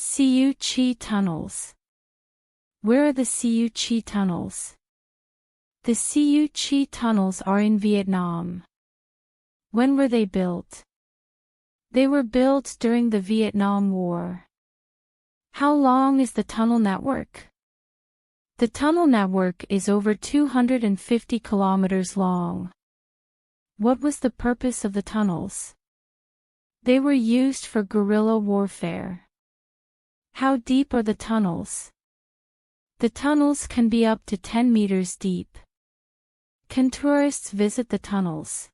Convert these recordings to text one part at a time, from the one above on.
Chi tunnels. Where are the Chi tunnels? The Chi tunnels are in Vietnam. When were they built? They were built during the Vietnam War. How long is the tunnel network? The tunnel network is over 250 kilometers long. What was the purpose of the tunnels? They were used for guerrilla warfare. How deep are the tunnels? The tunnels can be up to 10 meters deep. Can tourists visit the tunnels?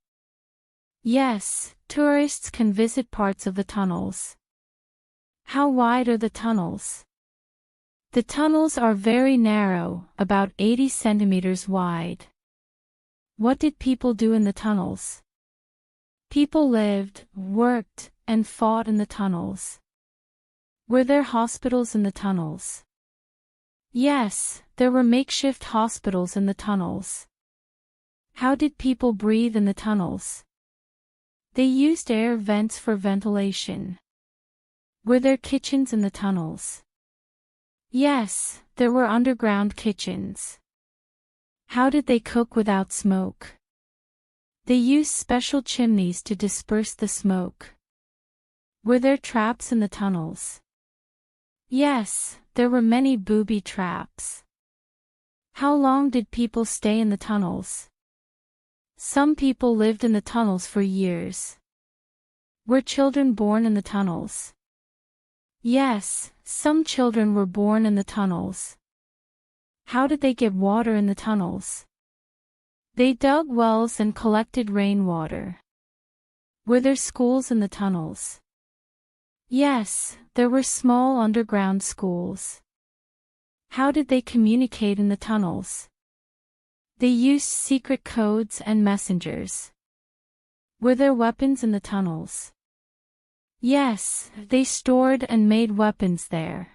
Yes, tourists can visit parts of the tunnels. How wide are the tunnels? The tunnels are very narrow, about 80 centimeters wide. What did people do in the tunnels? People lived, worked, and fought in the tunnels. Were there hospitals in the tunnels? Yes, there were makeshift hospitals in the tunnels. How did people breathe in the tunnels? They used air vents for ventilation. Were there kitchens in the tunnels? Yes, there were underground kitchens. How did they cook without smoke? They used special chimneys to disperse the smoke. Were there traps in the tunnels? Yes, there were many booby traps. How long did people stay in the tunnels? Some people lived in the tunnels for years. Were children born in the tunnels? Yes, some children were born in the tunnels. How did they get water in the tunnels? They dug wells and collected rainwater. Were there schools in the tunnels? Yes, there were small underground schools. How did they communicate in the tunnels? They used secret codes and messengers. Were there weapons in the tunnels? Yes, they stored and made weapons there.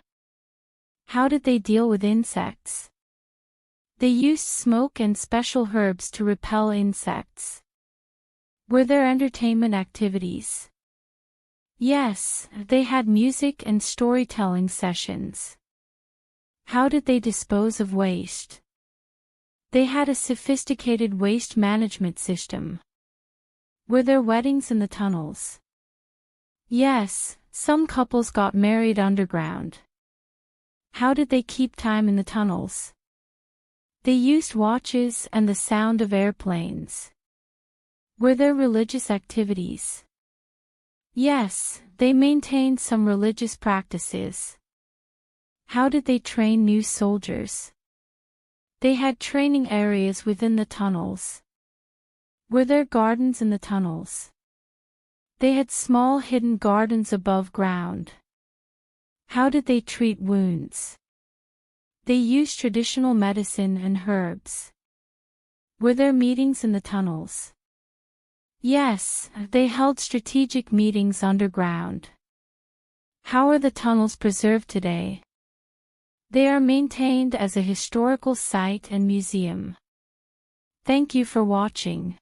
How did they deal with insects? They used smoke and special herbs to repel insects. Were there entertainment activities? Yes, they had music and storytelling sessions. How did they dispose of waste? They had a sophisticated waste management system. Were there weddings in the tunnels? Yes, some couples got married underground. How did they keep time in the tunnels? They used watches and the sound of airplanes. Were there religious activities? Yes, they maintained some religious practices. How did they train new soldiers? They had training areas within the tunnels. Were there gardens in the tunnels? They had small hidden gardens above ground. How did they treat wounds? They used traditional medicine and herbs. Were there meetings in the tunnels? Yes, they held strategic meetings underground. How are the tunnels preserved today? They are maintained as a historical site and museum. Thank you for watching.